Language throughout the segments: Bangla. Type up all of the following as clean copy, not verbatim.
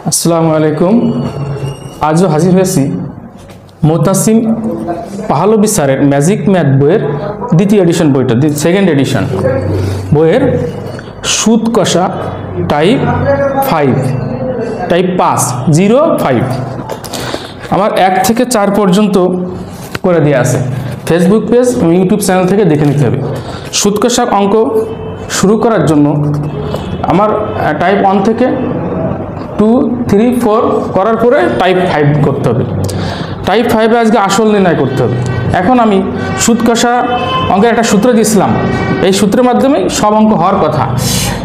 আসসালামু আলাইকুম। আজও হাজির হয়েছি মোতাসিম পাহলভী স্যারের ম্যাজিক ম্যাথ বইয়ের দ্বিতীয় এডিশন বইটা, সেকেন্ড এডিশন বইয়ের সুদ কষা টাইপ 5, টাইপ 5, 0, 5 আমার 1 থেকে 4 পর্যন্ত করে দেওয়া আছে। ফেসবুক পেজ এবং ইউটিউব চ্যানেল থেকে দেখে নিতে হবে। সুদ কষার অঙ্ক শুরু করার জন্য আমার টাইপ 1 থেকে 2, 3, 4 করার পরে টাইপ 5 করতে হবে। টাইপ 5-এ আজকে আসল নির্ণয় করতে হবে। এখন আমি সুদ কষা অঙ্কের একটা সূত্র দিয়েছিলাম, এই সূত্রের মাধ্যমেই সব অঙ্ক হওয়ার কথা।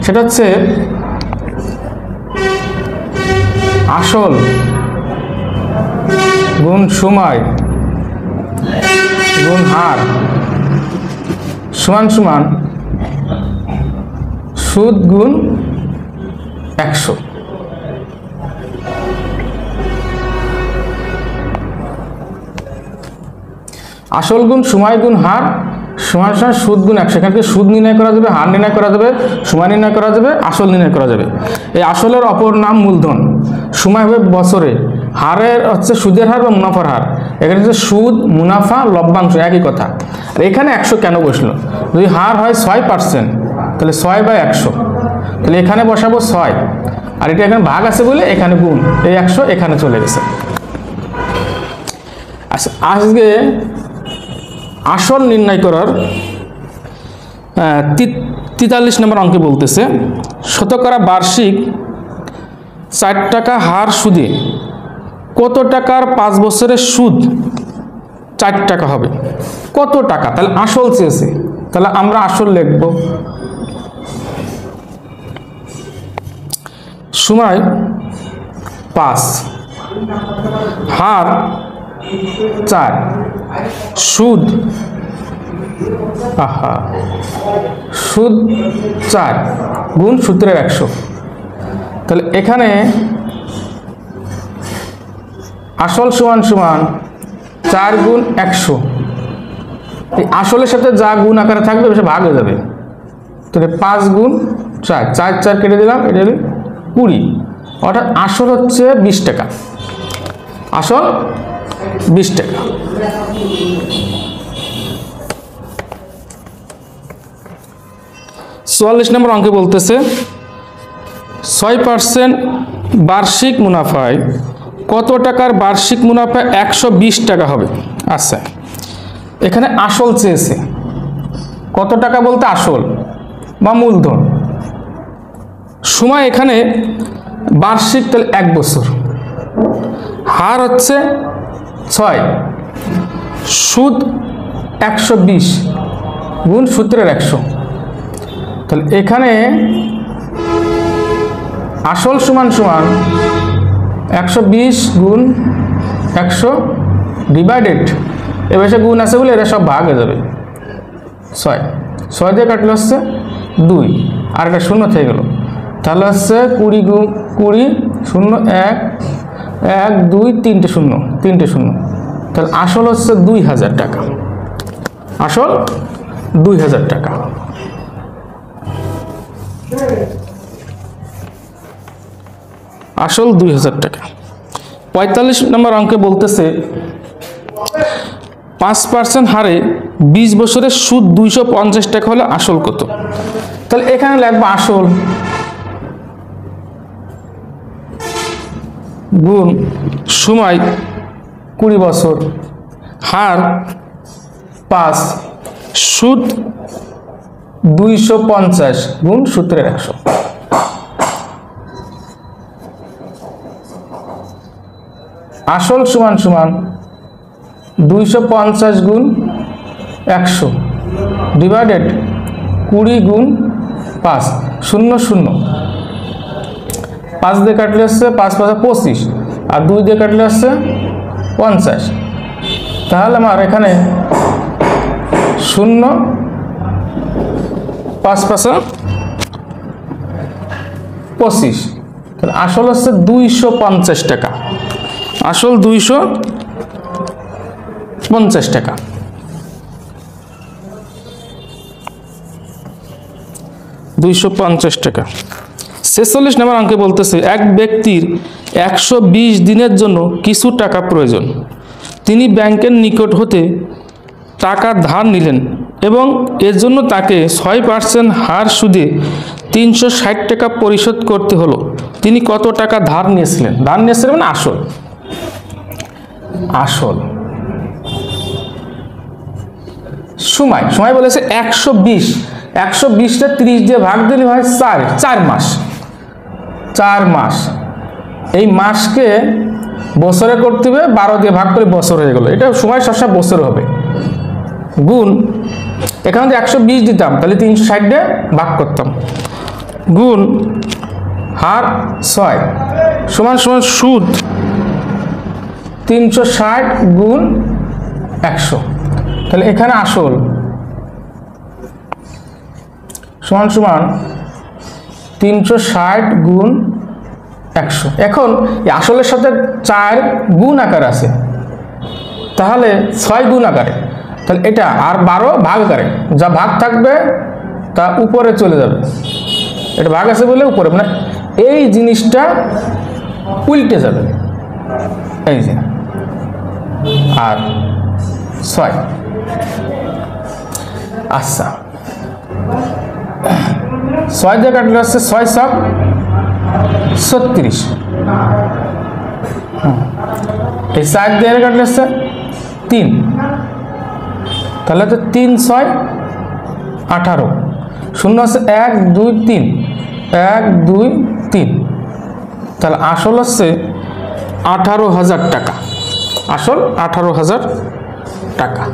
সেটা হচ্ছে আসল গুণ সময় গুণ হার সমান সমান সুদ গুণ 100। আসল গুণ সময় গুণ হার সমান সমান সুদ গুণ 100। এখান থেকে সুদ নির্ণয় করা যাবে, হার নির্ণয় করা যাবে, সময় নির্ণয় করা যাবে, আসল নির্ণয় করা যাবে। এই আসলের অপর নাম মূলধন, সময় হবে বছরে, হারের হচ্ছে সুদের হার বা মুনাফার হার। এখানে হচ্ছে সুদ, মুনাফা, লভ্যাংশ একই কথা। আর এখানে 100 কেন বসলো? যদি হার হয় 6%, তাহলে 6/100, তাহলে এখানে বসাবো 6, আর এটা এখানে ভাগ আছে বলে এখানে গুণ, এই 100 এখানে চলে গেছে। আচ্ছা, আজকে আসল নির্ণয় করার 43 নম্বর অঙ্কে বলতেছে শতকরা বার্ষিক 4 টাকা হার সুদে কত টাকার 5 বছরের সুদ 4 টাকা হবে? কত টাকা? তাহলে আসল চেয়েছে, তাহলে আমরা আসল লিখব। সময় 5, হার 4, সুদ সুদ 4 গুণ সূত্রের 100। তাহলে এখানে আসল সমান সমান 4 গুণ 100। এই আসলের সাথে যা গুণ আকারে থাকবে সে ভাগ হয়ে যাবে। তাহলে 5 গুণ 4, 4 4 কেটে দিলাম, এটা 20। অর্থাৎ আসল হচ্ছে 20 টাকা। আসল 20 টাকা। চুয়াল্লিশ নম্বর অঙ্কে বলতেছে 6% বার্ষিক মুনাফায় কত টাকার বার্ষিক মুনাফা 120 টাকা হবে? আচ্ছা, এখানে আসল চেয়েছে। কত টাকা বলতে আসল বা মূলধন। সময় এখানে বার্ষিক, তাহলে 1 বছর। হার হচ্ছে 6, সুদ 120 গুণ সূত্রের 100। তাহলে এখানে আসল সমান সমান 120 গুণ 100 ডিভাইডেড, এবার সে গুণ আছে বলে এরা সব ভাগ হয়ে যাবে। 6 দিয়ে কাটলে হচ্ছে 2, আর একটা শূন্য থেকে গেল। তাহলে হচ্ছে 20 গুণ 20, 0, 1, 1, 2, 3টে শূন্য, 3টে শূন্য। তাহলে আসল হচ্ছে 2000 টাকা। আসল 2000 টাকা। আসল 2000 টাকা। 45 নম্বর অঙ্কে বলতেছে 5% হারে 20 বছরের সুদ 250 টাকা হলে আসল কত? তাহলে এখানে লাগবে আসল গুণ সময় 20 বছর, হার 5, সুদ 250 গুণ সূত্রের 100। আসল সমান সমান 250 গুণ 100 ডিভাইডেড 20 গুণ 5, 0, 0। 5 দিয়ে কাটলে হচ্ছে 5 5 25, আর 2 দিয়ে কাটলে হচ্ছে 50। তাহলে আমার এখানে 0, 5 5 25। তাহলে আসল হচ্ছে 250 টাকা। আসল 250 টাকা। 250 টাকা। 46 নম্বর অঙ্কে বলতেছে এক ব্যক্তির 120 দিনের জন্য কিছু টাকা প্রয়োজন। তিনি ব্যাংকের নিকট হতে টাকা ধার নিলেন এবং এর জন্য তাকে 6% হার সুদে 360 টাকা পরিশোধ করতে হলো। তিনি কত টাকা ধার নিয়েছিলেন? ধার নিয়েছিলেন মানে আসল। আসল সময় বলেছে 120, 120টা 30 দিয়ে ভাগ দিলে হয় 4 মাস। 4 মাস, এই মাসকে বছরে করতে হবে, 12 দিয়ে ভাগ করে বছর হয়ে গেল। এটা সময় সবসময় বছর হবে। গুণ, এখানে যদি 120 দিতাম তাহলে 360 দিয়ে ভাগ করতাম, গুণ হার 6 সমান সমান সুদ 360 গুণ 100। তাহলে এখানে আসল সমান সমান 360 গুণ 100। এখন এই আসলের সাথে 4 গুণ আকার আছে, তাহলে 6 গুণ আকারে, তাহলে এটা আর 12 ভাগ আকারে, যা ভাগ থাকবে তা উপরে চলে যাবে। এটা ভাগ আছে বলে উপরে, মানে এই জিনিসটা উল্টে যাবে, এই যে আর 6। আচ্ছা, 6 দিয়ে কাটলে হচ্ছে 6 7 36, এই 4 দিয়ে কাটলে হচ্ছে 3, তাহলে তো 3 6 18, শূন্য আছে 1 2 3, 1 2 3, তাহলে আসল হচ্ছে 18,000 টাকা। আসল 18,000 টাকা।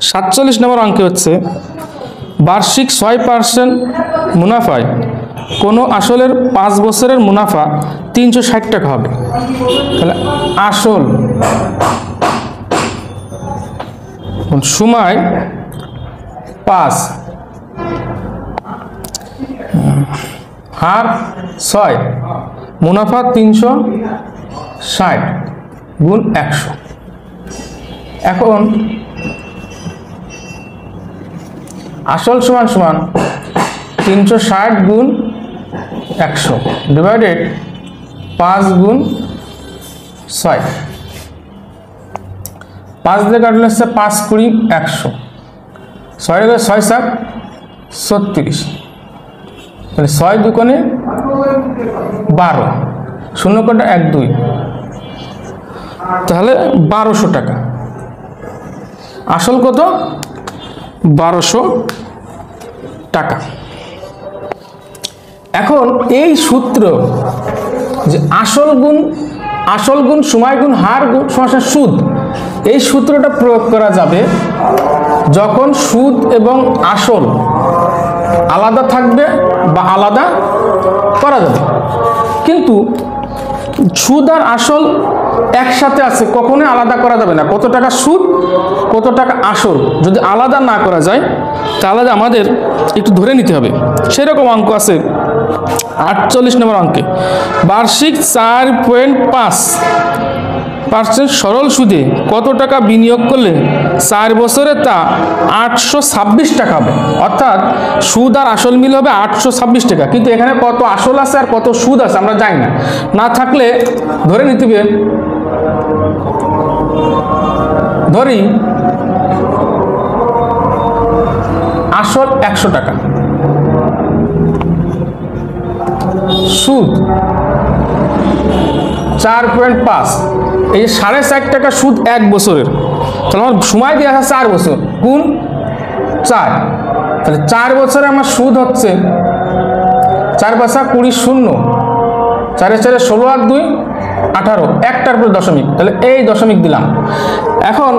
সাতচল্লিশ নম্বর অঙ্কে হচ্ছে বার্ষিক 6% মুনাফায় কোনো আসলের 5 বছরের মুনাফা 360 টাকা হবে। তাহলে আসল সময় 5 হার 6 মুনাফা 360 গুণ 100। এখন আসল সমান সমান 360 গুণ 100 ডিভাইডেড 5 গুণ 6, 5 দিয়ে কাটলে হচ্ছে 5 20 100, 6 6 7 36, তাহলে 6 দুকোণে 12, শূন্য কটা 1 2, তাহলে 1200 টাকা। আসল কত? 1200 টাকা। এখন এই সূত্র যে আসল গুণ সময় গুণ হার গুণ সমান সুদ, এই সূত্রটা প্রয়োগ করা যাবে যখন সুদ এবং আসল আলাদা থাকবে বা আলাদা করা যাবে। কিন্তু সুদ আর আসল একসাথে আছে, কখনোই আলাদা করা যাবে না। কত টাকা সুদ, কত টাকা আসল যদি আলাদা না করা যায় তাহলে আমাদের একটু ধরে নিতে হবে। সেরকম অঙ্ক আছে 48 নম্বর অঙ্কে বার্ষিক 4.5% সরল সুদে কত টাকা বিনিয়োগ করলে 4 বছরে তা 826 টাকা হবে। অর্থাৎ সুদ আর আসল মিল হবে 826 টাকা। কিন্তু এখানে কত আসল আছে আর কত সুদ আছে আমরা জানি না, না থাকলে ধরে নিতে হবে, ধরি আসল 100 টাকা, সুদ 4.5, এই যে 4.5 টাকা সুদ 1 বছরের, তাহলে আমার সময় দেওয়া আছে 4 বছর গুণ 4, তাহলে 4 বছরে আমার সুদ হচ্ছে 4 5 20 শূন্য, 4 4 16 আর 2 18, একটার পর দশমিক, তাহলে এই দশমিক দিলাম। এখন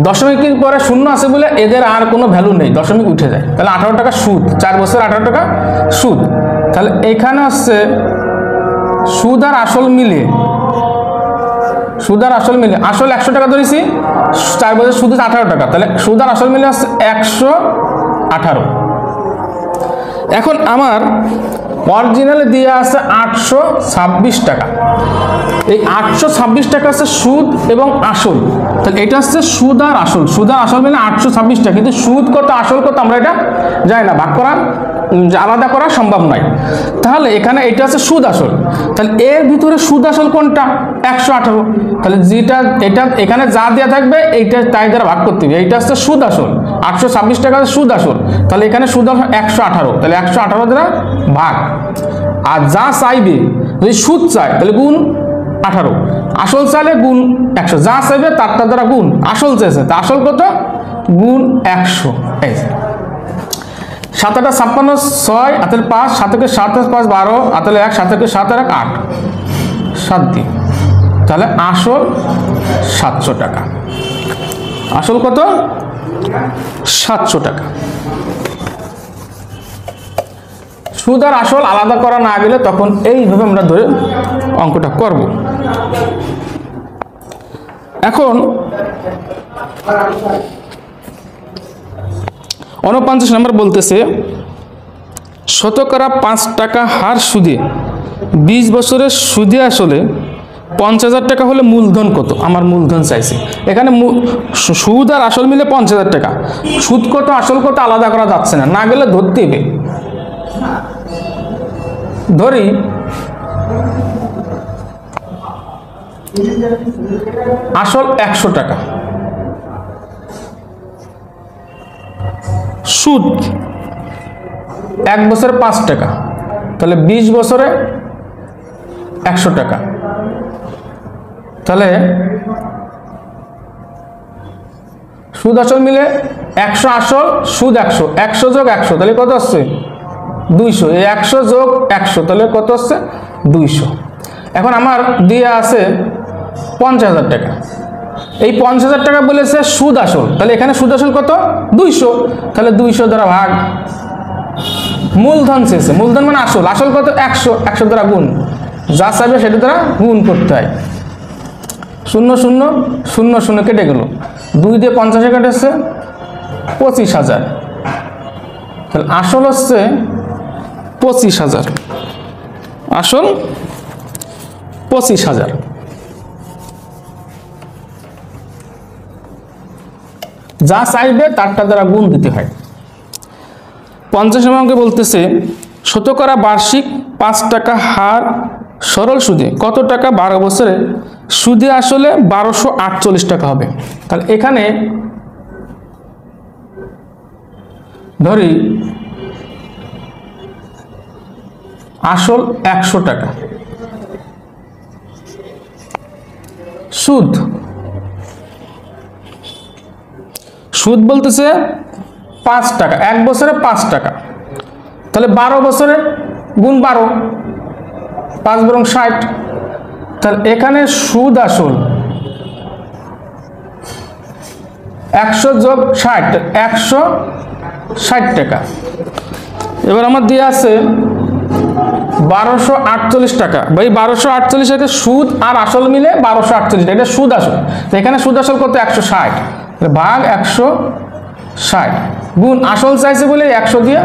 দশমিকের পরে শূন্য আছে বলে এদের আর কোনো ভ্যালু নেই, দশমিক উঠে যায়, তাহলে 18 টাকা সুদ, 4 বছর 18 টাকা সুদ। তাহলে এখানে হচ্ছে সুদ আর আসল মিলে, আসল 100 টাকা ধরেছি, 4 বছর সুদ 18 টাকা, তাহলে সুদ আর আসল মিলে হচ্ছে 118। এখন আমার অরিজিনালে দিয়ে আছে 826 টাকা। এই 826 টাকা আছে সুদ এবং আসল। তাহলে এটা হচ্ছে সুদ আর আসল। সুদ আর আসল মানে 826 টাকা, কিন্তু সুদ কত আসল কত আমরা এটা জানি না, ভাগ করা আলাদা করা সম্ভব নয়। তাহলে এখানে এটা আছে সুদ আসল, তাহলে এর ভিতরে সুদ আসল কোনটা? 118। তাহলে যেটা এটা এখানে যা দেওয়া থাকবে এইটা তাই দ্বারা ভাগ করতে হবে। এইটা হচ্ছে সুদ আসল, 826 টাকা সুদ আসল, তাহলে এখানে সুদ আসল 118, তাহলে 118 দ্বারা ভাগ। আর যা চাইবে, যদি সুদ চায় তাহলে গুণ 18, আসল চাইলে গুণ 100, যা চাইবে তারটা দ্বারা গুণ, আসল চাইছে তা আসল কত গুণ 100। এই 7 8 56, 6 হাতের 5, 7 কে 7 5 12, হাতের 1, 7 কে 7 আর 1 8, 7 দিয়ে, তাহলে আসল 700 টাকা। আসল কত? 700 টাকা। সুদ আর আসল আলাদা করা না গেলে তখন এইভাবে আমরা ধরে অঙ্কটা করব। এখন 49 নম্বর বলতেছে, শতকরা 5 টাকা হার সুদে 20 বছরের সুদে আসলে 50,000 টাকা হলে মূলধন কত? আমার মূলধন চাইছে। এখানে সুদ আর আসল মিলে 50,000 টাকা। সুদ কত আসল কত আলাদা করা যাচ্ছে না, না গেলে ধরতে হবে। ধরি আসল 100 টাকা, সুদ 1 বছরে 5 টাকা, তাহলে 20 বছরে 100 টাকা। তাহলে সুদ আসল মিলে 100 আসল, সুদ 100, 100 যোগ 100 তাহলে কত আসছে? 200। এই 100 যোগ 100 তাহলে কত আসছে? 200। এখন আমার দিয়ে আছে 50,000 টাকা। এই 50,000 টাকা বলেছে সুদ আসল, তাহলে এখানে সুদ আসল কত? 200, তাহলে 200 দ্বারা ভাগ। মূলধন শেষে, মূলধন মানে আসল, আসল কত? 100, 100 দ্বারা গুণ, যা চাইবে সেটা দ্বারা গুণ করতে হয়। 0 0 0 0 কেটে গেল, 2 দিয়ে 50 কেটেছে 25,000, তাহলে আসল হচ্ছে 25,000। আসল 25,000। যা চাইবে তারটা দ্বারা গুণ দিতে হয়। 50 নম্বরকে বলতেছে, শতকরা বার্ষিক 5 টাকা হার সরল সুদে কত টাকা 12 বছরে সুদে আসলে 1248 টাকা হবে। তাহলে এখানে ধরি আসল 100 টাকা, সুদ সুদ বলতেছে 5 টাকা, 1 বছরে 5 টাকা, তাহলে 12 বছরে গুণ 12, 5 বরং 60, তাহলে এখানে সুদ আসল 100 যোগ 60, 160 টাকা। এবার আমার দিয়ে আছে 1248 টাকা। ভাই 1248 টাকা সুদ আর আসল মিলে 1248 টাকা, এটা সুদ আসল। তো এখানে সুদ আসল কত? 160, ভাগ 160, গুণ আসল চাইছে বলে 100 দিয়ে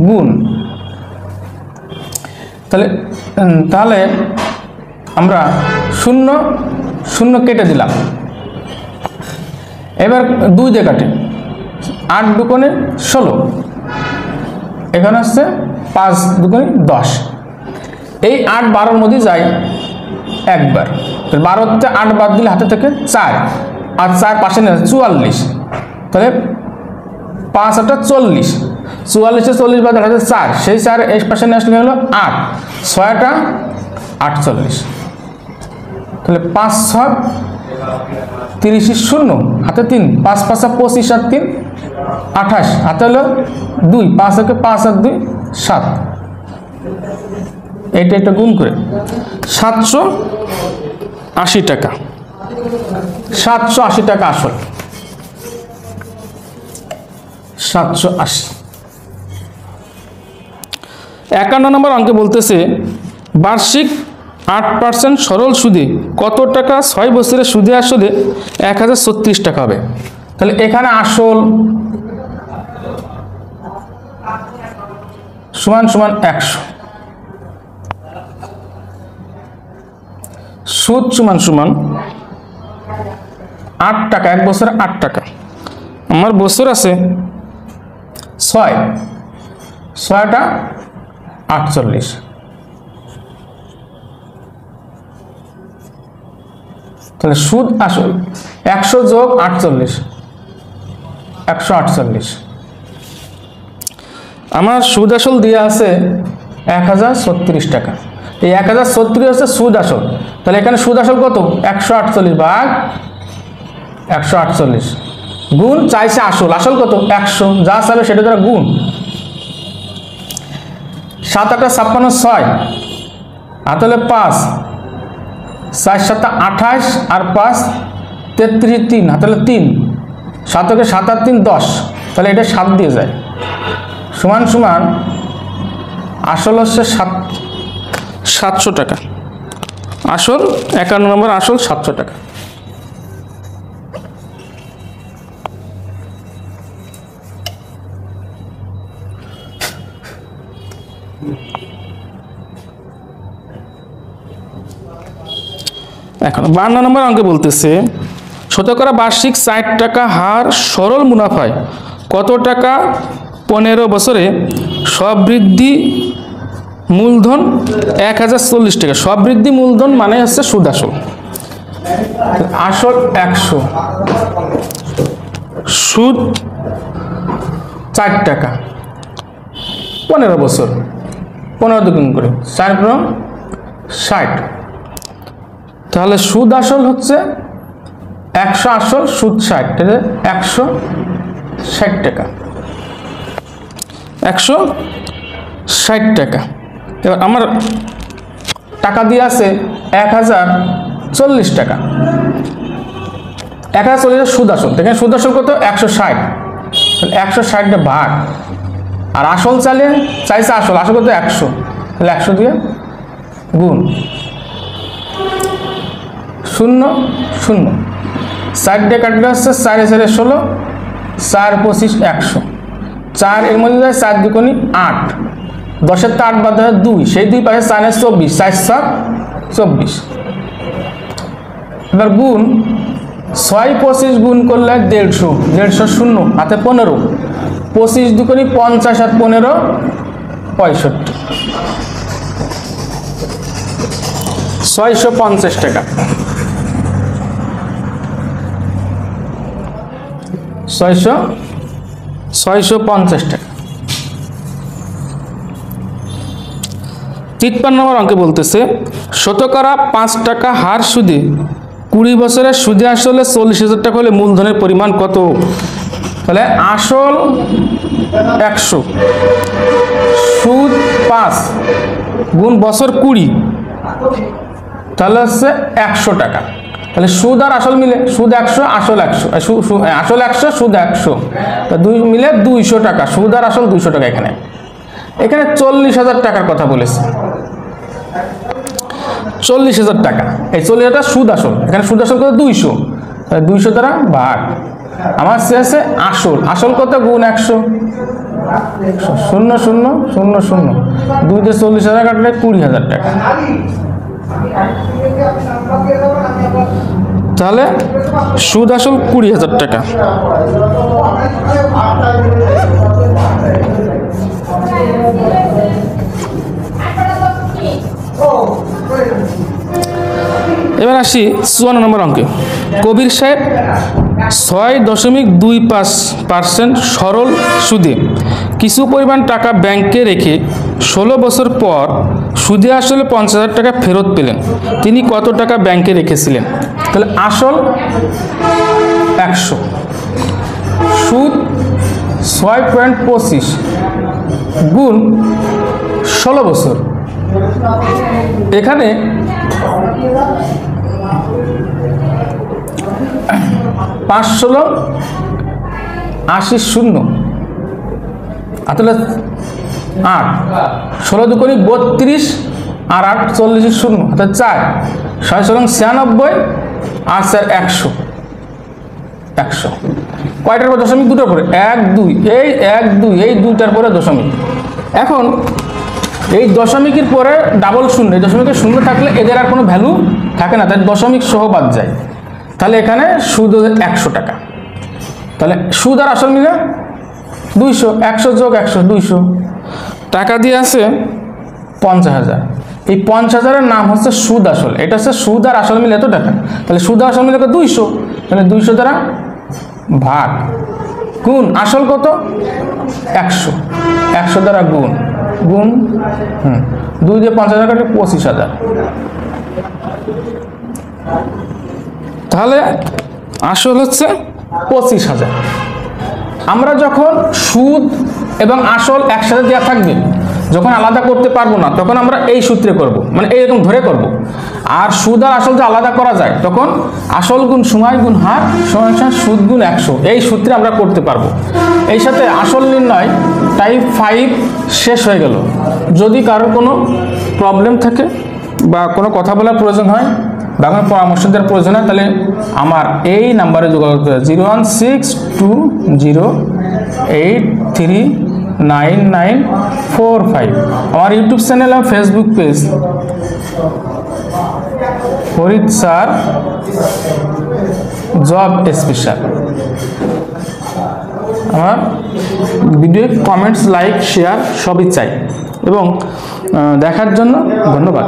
গুণ। তাহলে আমরা 0 0 কেটে দিলাম। এবার 2 দিয়ে কাটে, 8 দুগুণে 16, এখানে হচ্ছে 5 দুগুণে 10। এই 8 12-র মধ্যে যায় একবার, 12-তে 8 বাদ দিলে হাতে থেকে 4, আর 4 পাশে নেই 44, তাহলে 5 8 40, 44-এ 40 বাদ হাতে 4, সেই 4 এই পাশে নিয়ে আসলে হলো 8, 6টা 48, তাহলে 5 6 30 0 হাতে 3, 5 5 25 আর 3 28, হাতে হলো 2, 5 থেকে 5 আর 2 7, এটা গুণ করে 780 টাকা। 780 টাকা আসল, 780। 51 নম্বর অঙ্কে বলতেছে, বার্ষিক 8% সরল সুদে কত টাকা 6 বছরের সুদে আসলে 1036 টাকা হবে। তাহলে এখানে আসল সমান সমান 100, সুদ সমান সমান 8 টাকা, 1 বছরে 8 টাকা। আমার বছর আছে 6, 6টা 48, তাহলে সুদ আসল 100 যোগ 48, 148। আমার সুদ আসল দেওয়া আছে 1036 টাকা। এই 1036 হচ্ছে সুদ আসল, তাহলে এখানে সুদ আসল কত? 148 ভাগ 148 গুণ চাইছে আসল, আসল কত? 100, যা চাবে সেটা দ্বারা গুণ। 7 8 56 6 তাহলে 5, 4 7 28 আর 5 33 3 তাহলে 3, 7 কে 7 আর 3 10, তাহলে এটা 7 দিয়ে যায়। সমান সমান আসল হচ্ছে 700 টাকা। আসল 51 নম্বর আসল 700 টাকা। এখন 52 নম্বর অঙ্কে বলতেছে শতকরা বার্ষিক 60 টাকা হার সরল মুনাফায় কত টাকা 15 বছরে সবৃদ্ধি মূলধন 1040 টাকা। সবৃদ্ধি মূলধন মানে হচ্ছে সুদ আসল। আসল 100, সুদ 4 টাকা, 15 বছর, 15 দুগুণ করে 4 × 60, তাহলে সুদ আসল হচ্ছে 100, আসল সুদ 60, 160 টাকা, 160 টাকা। এবার আমার টাকা দিয়ে আছে 1040 টাকা। 1040 সুদ আসল, দেখেন সুদ আসল কত? 160, 160টা ভাগ, আর আসল চাইছে আসল, আসল কত? 100, তাহলে 100 দিয়ে গুণ, 0 0, 60 দিয়ে কাটলে হচ্ছে 4 4 16, 4 25 100, 4 এর মধ্যে যায় 4 দুগুণী 8, 10-এর তো 8 বাদ দেওয়া 2, সেই 2 পাশে 4 24, 4 7 24। এবার গুণ 6 25 গুণ করলে 150, 150 0 হাতে 15, 25 দুগুণী 50 আর 15 65, 650 টাকা। 650 টাকা। 53 নম্বর অঙ্কে বলতেছে শতকরা 5 টাকা হার সুদে 20 বছরের সুদে আসলে 40,000 টাকা হলে মূলধনের পরিমাণ কত? তাহলে আসল 100, সুদ 5 গুণ বছর 20, তাহলে হচ্ছে 100 টাকা। তাহলে সুদ আর আসল মিলে সুদ 100, আসল 100, আসল 100, সুদ 100, তা 2 মিলে 200 টাকা। সুদ আর আসল 200 টাকা। এখানে 40,000 টাকার কথা বলেছে, 40,000 টাকা। এই 40,000 সুদ আসল, এখানে সুদ আসল কত? 200, 200 দ্বারা ভাগ। আমার শেষে আসল, আসল কত? গুণ 100, 0 0 0 0, 2 দিয়ে 40,000 কাটলে 20,000 টাকা। তাহলে সুদ আসল 20,000 টাকা। এবার আসি 54 নম্বর অঙ্কে। কবির সাহেব 6.25% সরল সুদে কিছু পরিমাণ টাকা ব্যাংকে রেখে 16 বছর পর সুদে আসলে 50,000 টাকা ফেরত পেলেন। তিনি কত টাকা ব্যাংকে রেখেছিলেন? তাহলে আসল 100, সুদ 6.25 গুণ 16 বছর। এখানে 5 16 80 0, তাহলে 8, 16 দুগুণী 32 আর 8 40 0, অর্থাৎ 4, 6 96 আর 4 100, 100 কয়টার পর দশমিক? দুটোর পরে 1 2, এই 1 2, এই দুইটার পরে দশমিক। এখন এই দশমিকের পরে ডাবল শূন্য, এই দশমিকের শূন্য থাকলে এদের আর কোনো ভ্যালু থাকে না, তাই দশমিক সহ বাদ যায়। তাহলে এখানে সুদ 100 টাকা। তাহলে সুদ আর আসল মিলে 200, 100 যোগ 100 200, টাকা দিয়ে আছে 50,000। এই 50,000-এর নাম হচ্ছে সুদ আসল, এটা হচ্ছে সুদ আর আসল মিলে এত টাকা। তাহলে সুদ আর আসল মিলে 200, তাহলে 200 দ্বারা ভাগ গুণ আসল কত 100, 100 দ্বারা গুণ গুণ 2 দিয়ে 5,000 কাটে 25,000। তাহলে আসল হচ্ছে 25,000। আমরা যখন সুদ এবং আসল একসাথে দেওয়া থাকবে, যখন আলাদা করতে পারবো না, তখন আমরা এই সূত্রে করব, মানে এইরকম ধরে করব। আর সুদ আর আসল যে আলাদা করা যায়, তখন আসল গুণ সময় গুণ হার সমান সুদ গুণ 100, এই সূত্রে আমরা করতে পারবো। এই সাথে আসল নির্ণয় টাইপ 5 শেষ হয়ে গেল। যদি কারো কোনো প্রবলেম থাকে বা কোনো কথা বলার প্রয়োজন হয় বা কোনো পরামর্শ দেওয়ার প্রয়োজন হয়, তাহলে আমার এই নাম্বারে যোগাযোগ করে 01620839945। আমার ইউটিউব চ্যানেল আর Facebook page Farid sir job special. আমার ভিডিও কমেন্টস, লাইক, শেয়ার সবই চাই। এবং দেখার জন্য ধন্যবাদ।